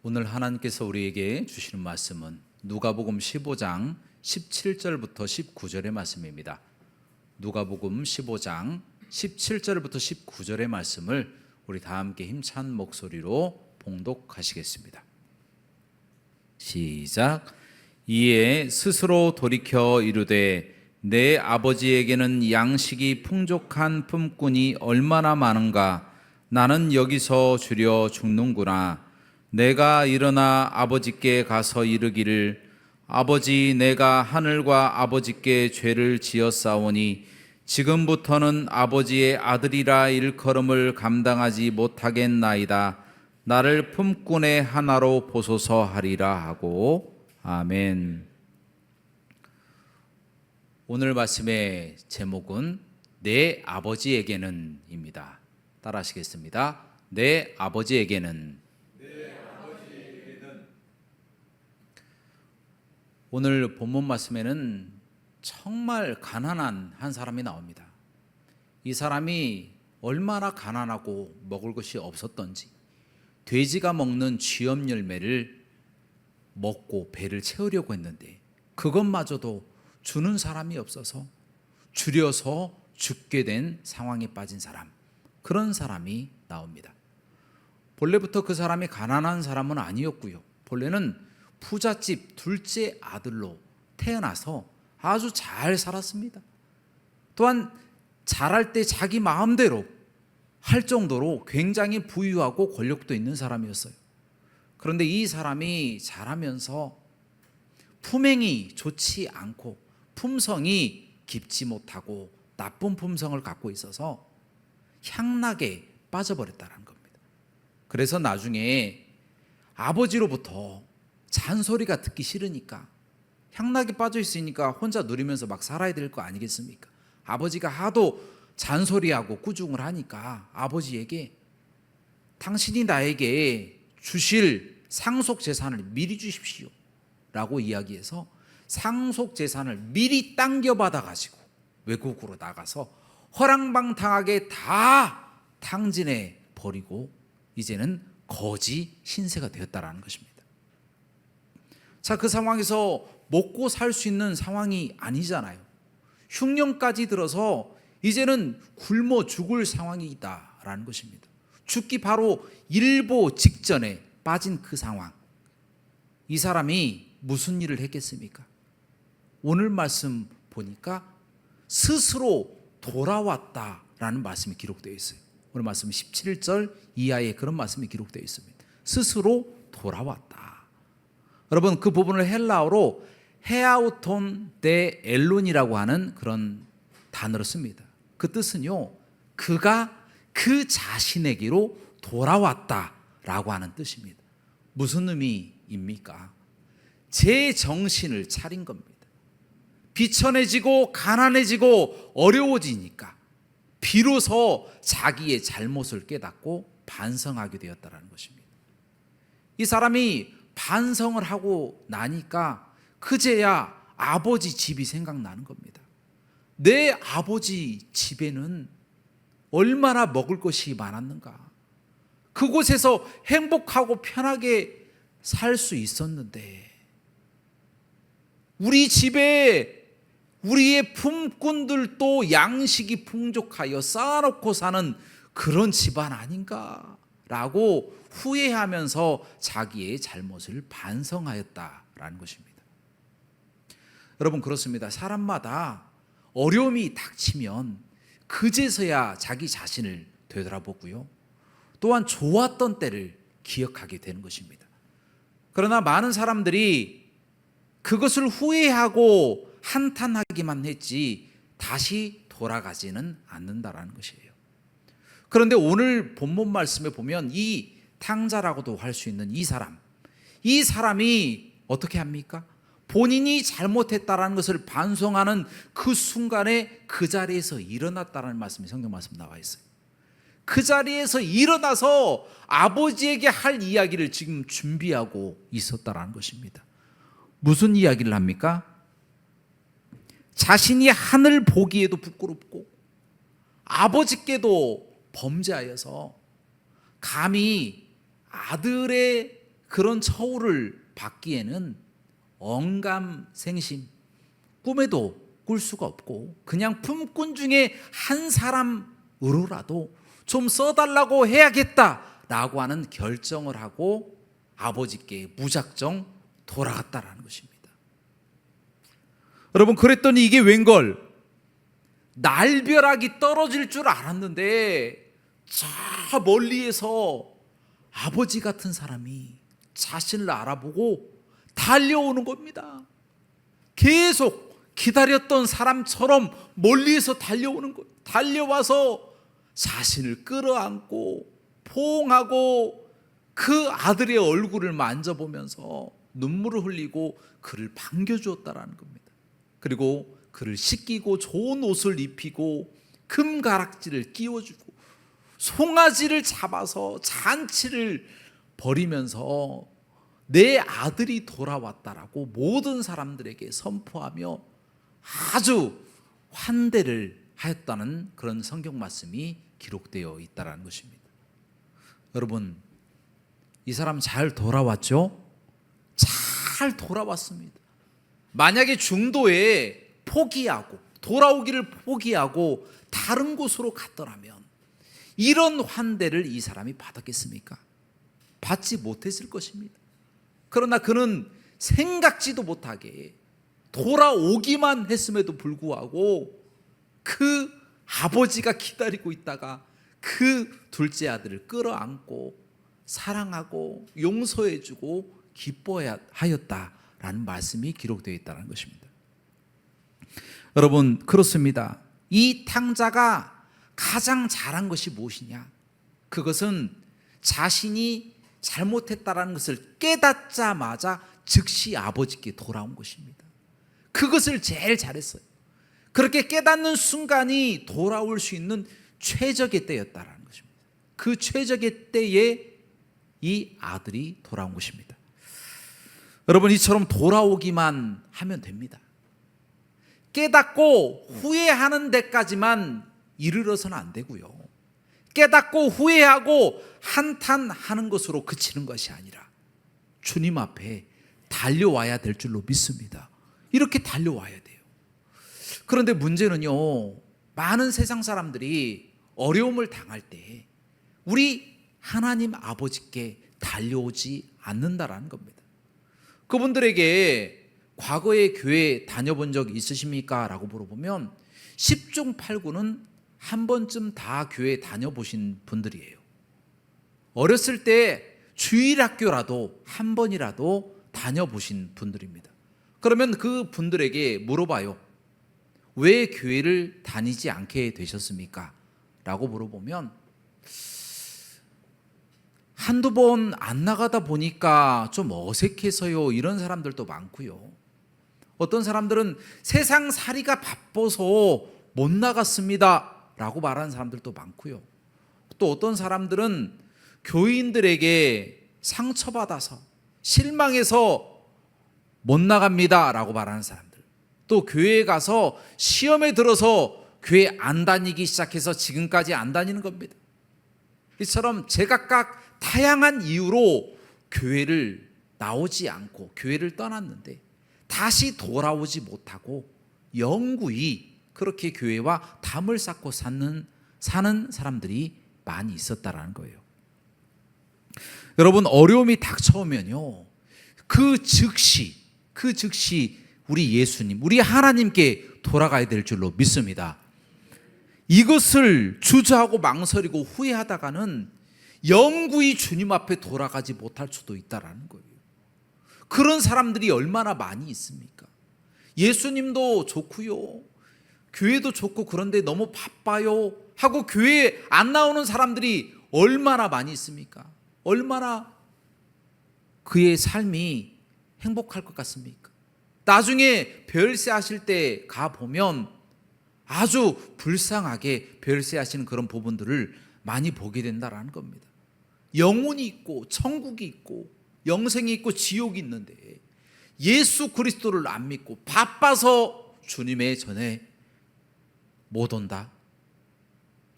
오늘 하나님께서 우리에게 주시는 말씀은 누가복음 15장 17절부터 19절의 말씀입니다. 누가복음 15장 17절부터 19절의 말씀을 우리 다 함께 힘찬 목소리로 봉독하시겠습니다. 시작. 이에 스스로 돌이켜 이르되 내 아버지에게는 양식이 풍족한 품꾼이 얼마나 많은가. 나는 여기서 주려 죽는구나. 내가 일어나 아버지께 가서 이르기를 아버지, 내가 하늘과 아버지께 죄를 지었사오니 지금부터는 아버지의 아들이라 일컬음을 감당하지 못하겠나이다. 나를 품꾼의 하나로 보소서 하리라 하고. 아멘. 오늘 말씀의 제목은 내 아버지에게는 입니다. 따라 하시겠습니다. 내 아버지에게는. 오늘 본문 말씀에는 정말 가난한 한 사람이 나옵니다. 이 사람이 얼마나 가난하고 먹을 것이 없었던지 돼지가 먹는 쥐염 열매를 먹고 배를 채우려고 했는데 그것마저도 주는 사람이 없어서 줄여서 죽게 된 상황에 빠진 사람, 그런 사람이 나옵니다. 본래부터 그 사람이 가난한 사람은 아니었고요. 본래는 부잣집 둘째 아들로 태어나서 아주 잘 살았습니다. 또한 자랄 때 자기 마음대로 할 정도로 굉장히 부유하고 권력도 있는 사람이었어요. 그런데 이 사람이 자라면서 품행이 좋지 않고 품성이 깊지 못하고 나쁜 품성을 갖고 있어서 향락에 빠져버렸다는 겁니다. 그래서 나중에 아버지로부터 잔소리가 듣기 싫으니까, 향락에 빠져 있으니까 혼자 누리면서 막 살아야 될 거 아니겠습니까? 아버지가 하도 잔소리하고 꾸중을 하니까 아버지에게 당신이 나에게 주실 상속 재산을 미리 주십시오 라고 이야기해서 상속 재산을 미리 당겨받아 가지고 외국으로 나가서 허랑방탕하게 다 탕진해 버리고 이제는 거지 신세가 되었다라는 것입니다. 자, 그 상황에서 먹고 살 수 있는 상황이 아니잖아요. 흉년까지 들어서 이제는 굶어 죽을 상황이다라는 것입니다. 죽기 바로 일보 직전에 빠진 그 상황. 이 사람이 무슨 일을 했겠습니까? 오늘 말씀 보니까 스스로 돌아왔다라는 말씀이 기록되어 있어요. 오늘 말씀 17절 이하에 그런 말씀이 기록되어 있습니다. 스스로 돌아왔다. 여러분, 그 부분을 헬라어로 헤아우톤 데 엘론이라고 하는 그런 단어를 씁니다. 그 뜻은요, 그가 그 자신에게로 돌아왔다라고 하는 뜻입니다. 무슨 의미입니까? 제 정신을 차린 겁니다. 비천해지고 가난해지고 어려워지니까 비로소 자기의 잘못을 깨닫고 반성하게 되었다는 것입니다. 이 사람이 반성을 하고 나니까 그제야 아버지 집이 생각나는 겁니다. 내 아버지 집에는 얼마나 먹을 것이 많았는가. 그곳에서 행복하고 편하게 살 수 있었는데 우리 집에 우리의 품꾼들도 양식이 풍족하여 쌓아놓고 사는 그런 집안 아닌가라고 후회하면서 자기의 잘못을 반성하였다라는 것입니다. 여러분, 그렇습니다. 사람마다 어려움이 닥치면 그제서야 자기 자신을 되돌아보고요, 또한 좋았던 때를 기억하게 되는 것입니다. 그러나 많은 사람들이 그것을 후회하고 한탄하기만 했지 다시 돌아가지는 않는다라는 것이에요. 그런데 오늘 본문 말씀에 보면 이 탕자라고도 할 수 있는 이 사람이 어떻게 합니까? 본인이 잘못했다라는 것을 반성하는 그 순간에 그 자리에서 일어났다라는 말씀이 성경 말씀 나와 있어요. 그 자리에서 일어나서 아버지에게 할 이야기를 지금 준비하고 있었다라는 것입니다. 무슨 이야기를 합니까? 자신이 하늘 보기에도 부끄럽고 아버지께도 범죄하여서 감히 아들의 그런 처우를 받기에는 언감생심, 꿈에도 꿀 수가 없고 그냥 품꾼 중에 한 사람으로라도 좀 써달라고 해야겠다라고 하는 결정을 하고 아버지께 무작정 돌아갔다라는 것입니다. 여러분, 그랬더니 이게 웬걸, 날벼락이 떨어질 줄 알았는데 저 멀리에서 아버지 같은 사람이 자신을 알아보고 달려오는 겁니다. 계속 기다렸던 사람처럼 멀리에서 달려오는 거예요. 달려와서 자신을 끌어안고 포옹하고 그 아들의 얼굴을 만져보면서 눈물을 흘리고 그를 반겨주었다라는 겁니다. 그리고 그를 씻기고 좋은 옷을 입히고 금가락지를 끼워주고 송아지를 잡아서 잔치를 벌이면서 내 아들이 돌아왔다라고 모든 사람들에게 선포하며 아주 환대를 하였다는 그런 성경 말씀이 기록되어 있다는 것입니다. 여러분, 이 사람 잘 돌아왔죠? 잘 돌아왔습니다. 만약에 중도에 포기하고 돌아오기를 포기하고 다른 곳으로 갔더라면 이런 환대를 이 사람이 받았겠습니까? 받지 못했을 것입니다. 그러나 그는 생각지도 못하게 돌아오기만 했음에도 불구하고 그 아버지가 기다리고 있다가 그 둘째 아들을 끌어안고 사랑하고 용서해주고 기뻐하였다라는 말씀이 기록되어 있다는 것입니다. 여러분, 그렇습니다. 이 탕자가 가장 잘한 것이 무엇이냐? 그것은 자신이 잘못했다라는 것을 깨닫자마자 즉시 아버지께 돌아온 것입니다. 그것을 제일 잘했어요. 그렇게 깨닫는 순간이 돌아올 수 있는 최적의 때였다라는 것입니다. 그 최적의 때에 이 아들이 돌아온 것입니다. 여러분, 이처럼 돌아오기만 하면 됩니다. 깨닫고 후회하는 데까지만 이르러서는 안 되고요. 깨닫고 후회하고 한탄하는 것으로 그치는 것이 아니라 주님 앞에 달려와야 될 줄로 믿습니다. 이렇게 달려와야 돼요. 그런데 문제는요, 많은 세상 사람들이 어려움을 당할 때 우리 하나님 아버지께 달려오지 않는다라는 겁니다. 그분들에게 과거에 교회 다녀본 적 있으십니까? 라고 물어보면 10중 8구는 한 번쯤 다 교회 다녀보신 분들이에요. 어렸을 때 주일학교라도 한 번이라도 다녀보신 분들입니다. 그러면 그 분들에게 물어봐요. 왜 교회를 다니지 않게 되셨습니까? 라고 물어보면 한두 번 안 나가다 보니까 좀 어색해서요, 이런 사람들도 많고요. 어떤 사람들은 세상 살이가 바빠서 못 나갔습니다 라고 말하는 사람들도 많고요. 또 어떤 사람들은 교인들에게 상처받아서 실망해서 못 나갑니다 라고 말하는 사람들, 또 교회에 가서 시험에 들어서 교회 안 다니기 시작해서 지금까지 안 다니는 겁니다. 이처럼 제각각 다양한 이유로 교회를 나오지 않고 교회를 떠났는데 다시 돌아오지 못하고 영구히 그렇게 교회와 담을 쌓고 사는 사람들이 많이 있었다라는 거예요. 여러분, 어려움이 닥쳐오면요, 그 즉시 우리 예수님, 우리 하나님께 돌아가야 될 줄로 믿습니다. 이것을 주저하고 망설이고 후회하다가는 영구히 주님 앞에 돌아가지 못할 수도 있다라는 거예요. 그런 사람들이 얼마나 많이 있습니까? 예수님도 좋고요, 교회도 좋고, 그런데 너무 바빠요 하고 교회에 안 나오는 사람들이 얼마나 많이 있습니까? 얼마나 그의 삶이 행복할 것 같습니까? 나중에 별세 하실 때 가보면 아주 불쌍하게 별세 하시는 그런 부분들을 많이 보게 된다라는 겁니다. 영혼이 있고 천국이 있고 영생이 있고 지옥이 있는데 예수 그리스도를 안 믿고 바빠서 주님의 전에 못 온다?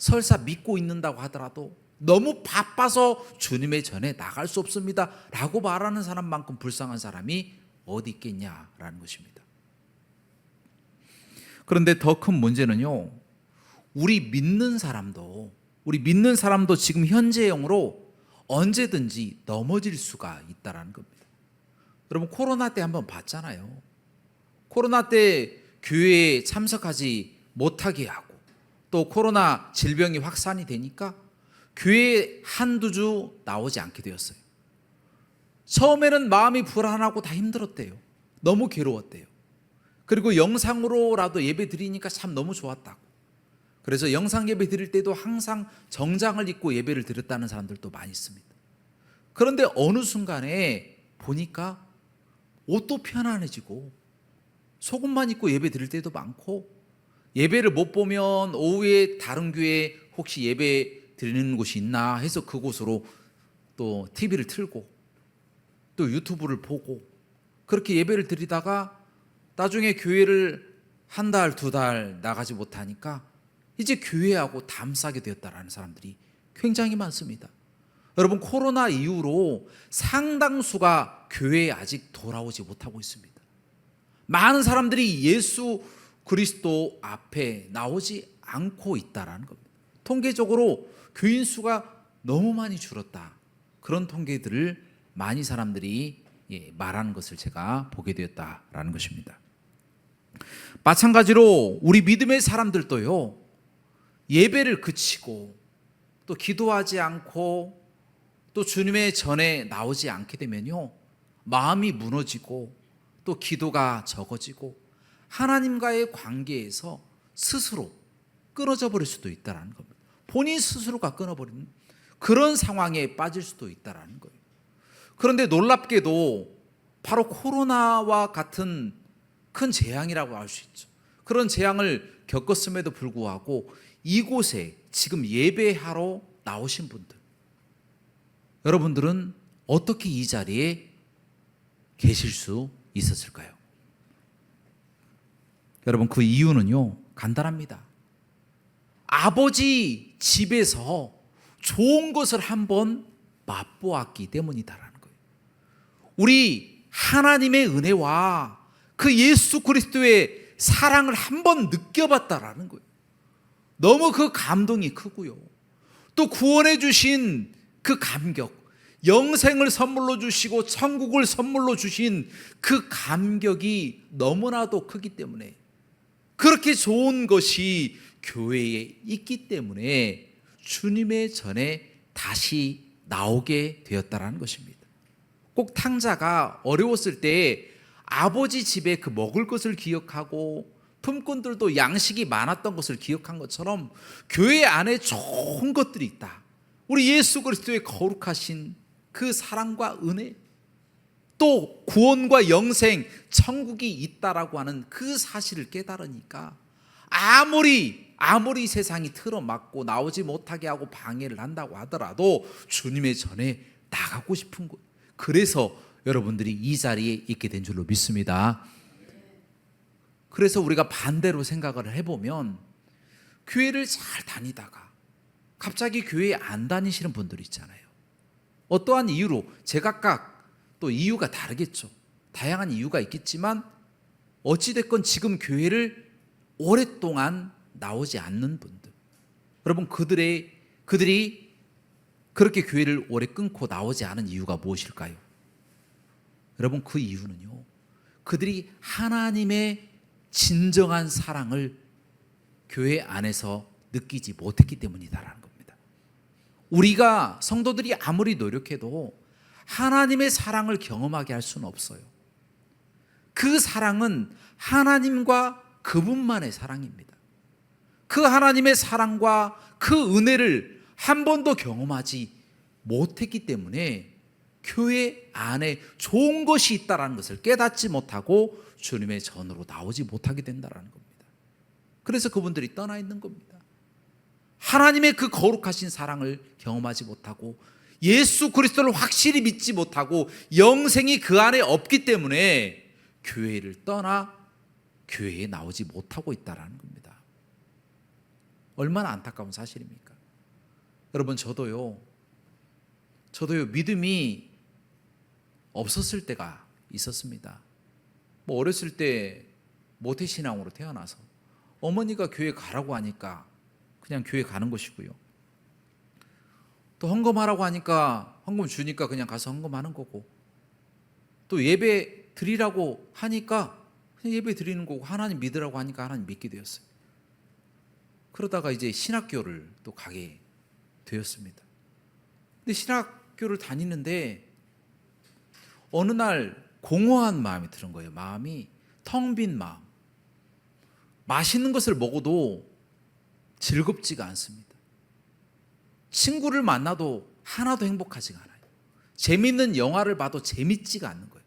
설사 믿고 있는다고 하더라도 너무 바빠서 주님의 전에 나갈 수 없습니다 라고 말하는 사람만큼 불쌍한 사람이 어디 있겠냐라는 것입니다. 그런데 더 큰 문제는요, 우리 믿는 사람도 지금 현재형으로 언제든지 넘어질 수가 있다는 겁니다. 여러분, 코로나 때 한번 봤잖아요. 코로나 때 교회에 참석하지 못하게 하고 또 코로나 질병이 확산이 되니까 교회에 한두 주 나오지 않게 되었어요. 처음에는 마음이 불안하고 다 힘들었대요. 너무 괴로웠대요. 그리고 영상으로라도 예배 드리니까 참 너무 좋았다고. 그래서 영상 예배 드릴 때도 항상 정장을 입고 예배를 드렸다는 사람들도 많이 있습니다. 그런데 어느 순간에 보니까 옷도 편안해지고 속옷만 입고 예배 드릴 때도 많고, 예배를 못 보면 오후에 다른 교회에 혹시 예배 드리는 곳이 있나 해서 그곳으로 또 TV를 틀고 또 유튜브를 보고 그렇게 예배를 드리다가 나중에 교회를 한 달, 두 달 나가지 못하니까 이제 교회하고 담싸게 되었다라는 사람들이 굉장히 많습니다. 여러분, 코로나 이후로 상당수가 교회에 아직 돌아오지 못하고 있습니다. 많은 사람들이 예수 그리스도 앞에 나오지 않고 있다라는 겁니다. 통계적으로 교인 수가 너무 많이 줄었다, 그런 통계들을 많이 사람들이 말하는 것을 제가 보게 되었다라는 것입니다. 마찬가지로 우리 믿음의 사람들도요, 예배를 그치고 또 기도하지 않고 또 주님의 전에 나오지 않게 되면요, 마음이 무너지고 또 기도가 적어지고 하나님과의 관계에서 스스로 끊어져 버릴 수도 있다는 겁니다. 본인 스스로가 끊어버리는 그런 상황에 빠질 수도 있다는 거예요. 그런데 놀랍게도 바로 코로나와 같은 큰 재앙이라고 할 수 있죠. 그런 재앙을 겪었음에도 불구하고 이곳에 지금 예배하러 나오신 분들, 여러분들은 어떻게 이 자리에 계실 수 있었을까요? 여러분, 그 이유는요, 간단합니다. 아버지 집에서 좋은 것을 한번 맛보았기 때문이다라는 거예요. 우리 하나님의 은혜와 그 예수 그리스도의 사랑을 한번 느껴봤다라는 거예요. 너무 그 감동이 크고요, 또 구원해 주신 그 감격, 영생을 선물로 주시고 천국을 선물로 주신 그 감격이 너무나도 크기 때문에, 그렇게 좋은 것이 교회에 있기 때문에 주님의 전에 다시 나오게 되었다라는 것입니다. 꼭 탕자가 어려웠을 때 아버지 집에 그 먹을 것을 기억하고 품꾼들도 양식이 많았던 것을 기억한 것처럼 교회 안에 좋은 것들이 있다. 우리 예수 그리스도의 거룩하신 그 사랑과 은혜, 또 구원과 영생, 천국이 있다라고 하는 그 사실을 깨달으니까 아무리 세상이 틀어막고 나오지 못하게 하고 방해를 한다고 하더라도 주님의 전에 나가고 싶은 것. 그래서 여러분들이 이 자리에 있게 된 줄로 믿습니다. 그래서 우리가 반대로 생각을 해보면, 교회를 잘 다니다가 갑자기 교회에 안 다니시는 분들이 있잖아요. 어떠한 이유로, 제각각 또 이유가 다르겠죠. 다양한 이유가 있겠지만 어찌됐건 지금 교회를 오랫동안 나오지 않는 분들, 여러분, 그들이 그렇게 교회를 오래 끊고 나오지 않은 이유가 무엇일까요? 여러분, 그 이유는요, 그들이 하나님의 진정한 사랑을 교회 안에서 느끼지 못했기 때문이다라는 겁니다. 우리가 성도들이 아무리 노력해도 하나님의 사랑을 경험하게 할 수는 없어요. 그 사랑은 하나님과 그분만의 사랑입니다. 그 하나님의 사랑과 그 은혜를 한 번도 경험하지 못했기 때문에 교회 안에 좋은 것이 있다는 것을 깨닫지 못하고 주님의 전으로 나오지 못하게 된다는 겁니다. 그래서 그분들이 떠나 있는 겁니다. 하나님의 그 거룩하신 사랑을 경험하지 못하고 예수 그리스도를 확실히 믿지 못하고 영생이 그 안에 없기 때문에 교회를 떠나 교회에 나오지 못하고 있다는 겁니다. 얼마나 안타까운 사실입니까? 여러분, 저도요 믿음이 없었을 때가 있었습니다. 뭐 어렸을 때 모태신앙으로 태어나서 어머니가 교회 가라고 하니까 그냥 교회 가는 것이고요. 또 헌금하라고 하니까 헌금 주니까 그냥 가서 헌금하는 거고, 또 예배 드리라고 하니까 그냥 예배 드리는 거고, 하나님 믿으라고 하니까 하나님 믿게 되었어요. 그러다가 이제 신학교를 또 가게 되었습니다. 근데 신학교를 다니는데 어느 날 공허한 마음이 드는 거예요. 마음이 텅 빈 마음. 맛있는 것을 먹어도 즐겁지가 않습니다. 친구를 만나도 하나도 행복하지가 않아요. 재밌는 영화를 봐도 재밌지가 않는 거예요.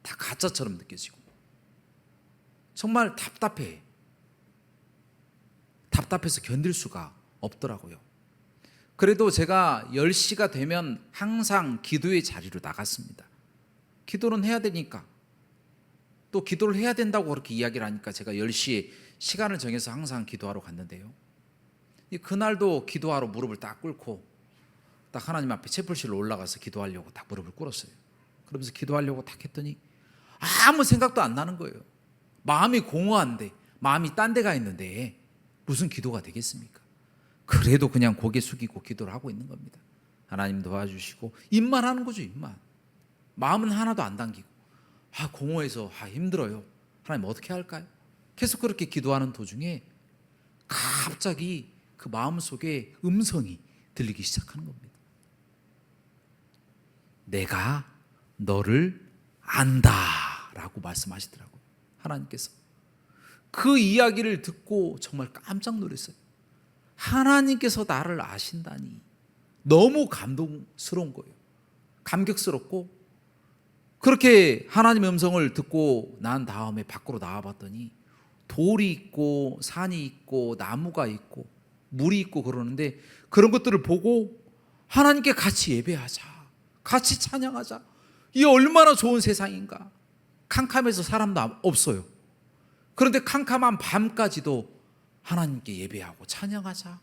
다 가짜처럼 느껴지고. 정말 답답해서 견딜 수가 없더라고요. 그래도 제가 10시가 되면 항상 기도의 자리로 나갔습니다. 기도는 해야 되니까. 또 기도를 해야 된다고 그렇게 이야기를 하니까 제가 10시에 시간을 정해서 항상 기도하러 갔는데요. 그날도 기도하러 무릎을 딱 꿇고 딱 하나님 앞에 채플실로 올라가서 기도하려고 딱 무릎을 꿇었어요. 그러면서 기도하려고 딱 했더니 아무 생각도 안 나는 거예요. 마음이 공허한데, 마음이 딴 데가 있는데 무슨 기도가 되겠습니까? 그래도 그냥 고개 숙이고 기도를 하고 있는 겁니다. 하나님 도와주시고, 입만 하는 거죠. 입만. 마음은 하나도 안 당기고, 공허해서 힘들어요. 하나님 어떻게 할까요? 계속 그렇게 기도하는 도중에 갑자기 그 마음속에 음성이 들리기 시작하는 겁니다. 내가 너를 안다 라고 말씀하시더라고요. 하나님께서. 그 이야기를 듣고 정말 깜짝 놀랐어요. 하나님께서 나를 아신다니 너무 감동스러운 거예요. 감격스럽고, 그렇게 하나님의 음성을 듣고 난 다음에 밖으로 나와봤더니 돌이 있고 산이 있고 나무가 있고 물이 있고 그러는데, 그런 것들을 보고 하나님께 같이 예배하자, 같이 찬양하자, 이게 얼마나 좋은 세상인가. 캄캄해서 사람도 없어요. 그런데 캄캄한 밤까지도 하나님께 예배하고 찬양하자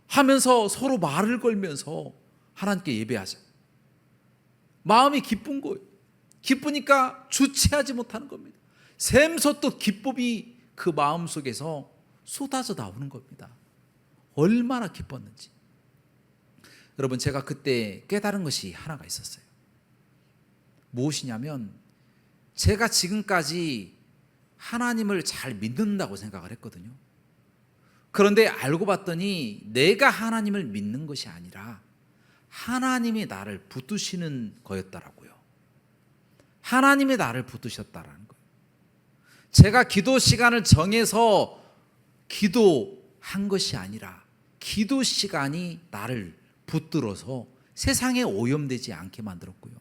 하면서 서로 말을 걸면서 하나님께 예배하자. 마음이 기쁜 거예요. 기쁘니까 주체하지 못하는 겁니다. 샘솟듯 기쁨이 그 마음 속에서 쏟아져 나오는 겁니다. 얼마나 기뻤는지. 여러분, 제가 그때 깨달은 것이 하나가 있었어요. 무엇이냐면, 제가 지금까지 하나님을 잘 믿는다고 생각을 했거든요. 그런데 알고 봤더니 내가 하나님을 믿는 것이 아니라 하나님이 나를 붙드시는 거였더라고요. 하나님이 나를 붙드셨다라는 거예요. 제가 기도 시간을 정해서 기도한 것이 아니라 기도 시간이 나를 붙들어서 세상에 오염되지 않게 만들었고요.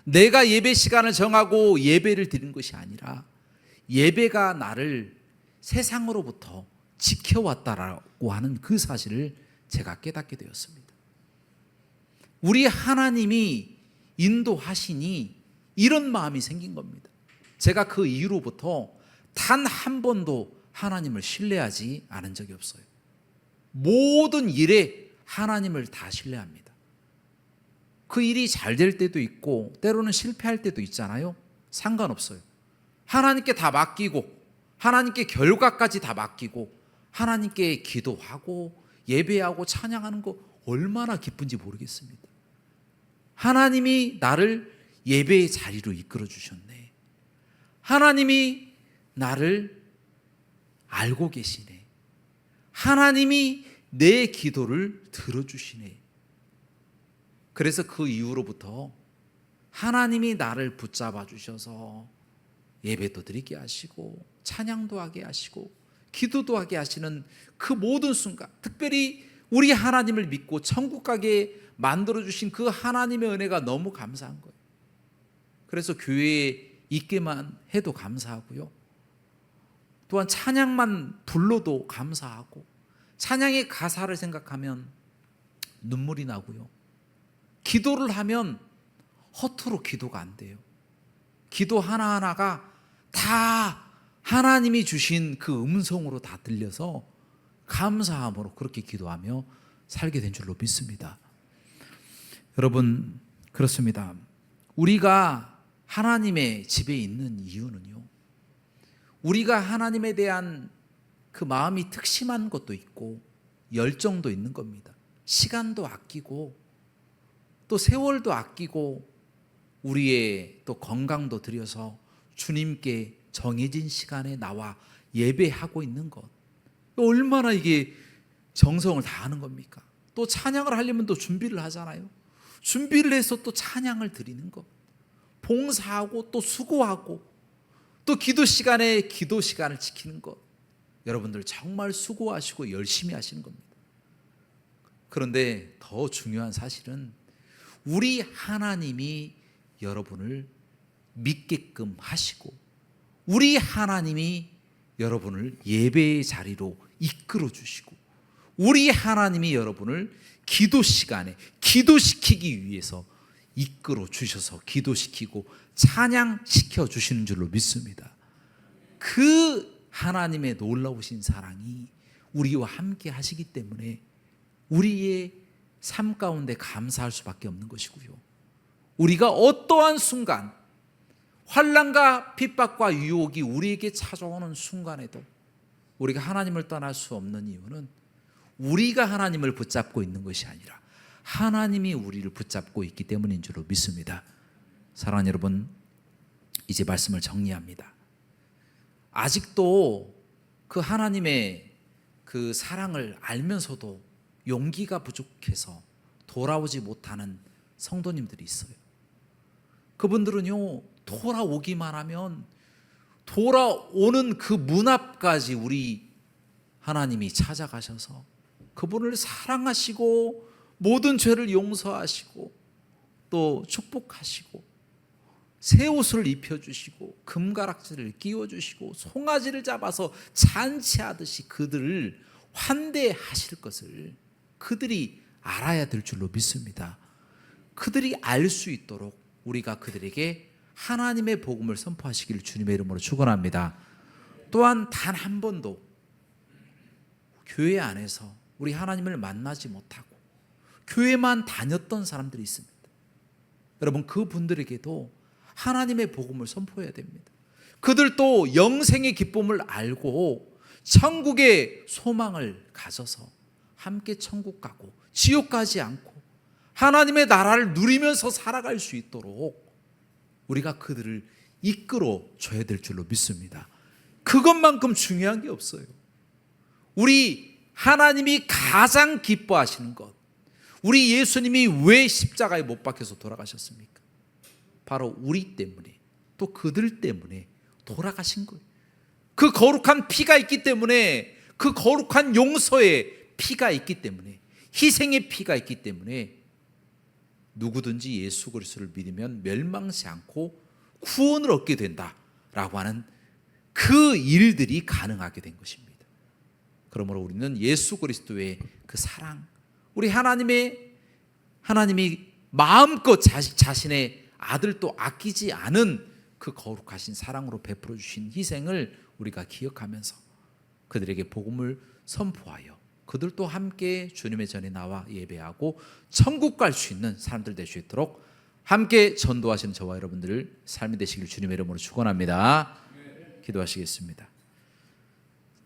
내가 예배 시간을 정하고 예배를 드린 것이 아니라 예배가 나를 세상으로부터 지켜왔다라고 하는 그 사실을 제가 깨닫게 되었습니다. 우리 하나님이 인도하시니 이런 마음이 생긴 겁니다. 제가 그 이후로부터 단 한 번도 하나님을 신뢰하지 않은 적이 없어요. 모든 일에 하나님을 다 신뢰합니다. 그 일이 잘 될 때도 있고 때로는 실패할 때도 있잖아요. 상관없어요. 하나님께 다 맡기고, 하나님께 결과까지 다 맡기고, 하나님께 기도하고 예배하고 찬양하는 거 얼마나 기쁜지 모르겠습니다. 하나님이 나를 예배의 자리로 이끌어 주셨네. 하나님이 나를 알고 계시네. 하나님이 내 기도를 들어주시네. 그래서 그 이후로부터 하나님이 나를 붙잡아 주셔서 예배도 드리게 하시고 찬양도 하게 하시고 기도도 하게 하시는 그 모든 순간, 특별히 우리 하나님을 믿고 천국 가게 만들어주신 그 하나님의 은혜가 너무 감사한 거예요. 그래서 교회에 있게만 해도 감사하고요, 또한 찬양만 불러도 감사하고, 찬양의 가사를 생각하면 눈물이 나고요, 기도를 하면 허투루 기도가 안 돼요. 기도 하나하나가 다 하나님이 주신 그 음성으로 다 들려서 감사함으로 그렇게 기도하며 살게 된 줄로 믿습니다. 여러분, 그렇습니다. 우리가 하나님의 집에 있는 이유는요, 우리가 하나님에 대한 그 마음이 특심한 것도 있고 열정도 있는 겁니다. 시간도 아끼고 또 세월도 아끼고 우리의 또 건강도 들여서 주님께 정해진 시간에 나와 예배하고 있는 것, 얼마나 이게 정성을 다하는 겁니까? 또 찬양을 하려면 또 준비를 하잖아요. 준비를 해서 또 찬양을 드리는 것, 봉사하고 또 수고하고 또 기도 시간에 기도 시간을 지키는 것, 여러분들 정말 수고하시고 열심히 하시는 겁니다. 그런데 더 중요한 사실은 우리 하나님이 여러분을 믿게끔 하시고 우리 하나님이 여러분을 예배의 자리로 이끌어 주시고 우리 하나님이 여러분을 기도 시간에 기도시키기 위해서 이끌어 주셔서 기도시키고 찬양시켜 주시는 줄로 믿습니다. 그 하나님의 놀라우신 사랑이 우리와 함께 하시기 때문에 우리의 삶 가운데 감사할 수밖에 없는 것이고요, 우리가 어떠한 순간 환난과 핍박과 유혹이 우리에게 찾아오는 순간에도 우리가 하나님을 떠날 수 없는 이유는 우리가 하나님을 붙잡고 있는 것이 아니라 하나님이 우리를 붙잡고 있기 때문인 줄로 믿습니다. 사랑하는 여러분, 이제 말씀을 정리합니다. 아직도 그 하나님의 그 사랑을 알면서도 용기가 부족해서 돌아오지 못하는 성도님들이 있어요. 그분들은요, 돌아오기만 하면 돌아오는 그 문 앞까지 우리 하나님이 찾아가셔서 그분을 사랑하시고 모든 죄를 용서하시고 또 축복하시고 새 옷을 입혀주시고 금가락지를 끼워주시고 송아지를 잡아서 잔치하듯이 그들을 환대하실 것을 그들이 알아야 될 줄로 믿습니다. 그들이 알 수 있도록 우리가 그들에게 하나님의 복음을 선포하시기를 주님의 이름으로 축원합니다. 또한 단 한 번도 교회 안에서 우리 하나님을 만나지 못하고 교회만 다녔던 사람들이 있습니다. 여러분, 그분들에게도 하나님의 복음을 선포해야 됩니다. 그들도 영생의 기쁨을 알고 천국의 소망을 가져서 함께 천국 가고 지옥 가지 않고 하나님의 나라를 누리면서 살아갈 수 있도록 우리가 그들을 이끌어 줘야 될 줄로 믿습니다. 그것만큼 중요한 게 없어요. 우리 하나님이 가장 기뻐하시는 것, 우리 예수님이 왜 십자가에 못 박혀서 돌아가셨습니까? 바로 우리 때문에, 또 그들 때문에 돌아가신 거예요. 그 거룩한 피가 있기 때문에, 그 거룩한 용서의 피가 있기 때문에, 희생의 피가 있기 때문에 누구든지 예수 그리스도를 믿으면 멸망치 않고 구원을 얻게 된다라고 하는 그 일들이 가능하게 된 것입니다. 그러므로 우리는 예수 그리스도의 그 사랑, 우리 하나님이 마음껏 자신의 아들도 아끼지 않은 그 거룩하신 사랑으로 베풀어 주신 희생을 우리가 기억하면서 그들에게 복음을 선포하여 그들도 함께 주님의 전에 나와 예배하고 천국 갈 수 있는 사람들 될 수 있도록 함께 전도하시는 저와 여러분들 삶이 되시길 주님의 이름으로 축원합니다. 기도하시겠습니다.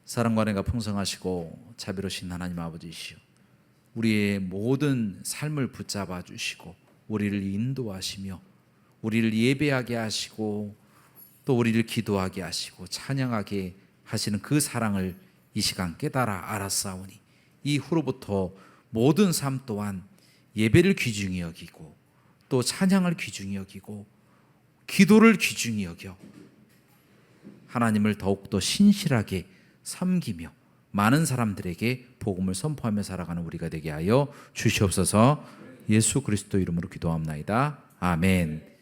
사랑과 은혜가 풍성하시고 자비로우신 하나님 아버지시여, 우리의 모든 삶을 붙잡아 주시고 우리를 인도하시며 우리를 예배하게 하시고 또 우리를 기도하게 하시고 찬양하게 하시는 그 사랑을 이 시간 깨달아 알았사오니 이후로부터 모든 삶 또한 예배를 귀중히 여기고 또 찬양을 귀중히 여기고 기도를 귀중히 여겨 하나님을 더욱더 신실하게 섬기며 많은 사람들에게 복음을 선포하며 살아가는 우리가 되게 하여 주시옵소서. 예수 그리스도 이름으로 기도합나이다. 아멘.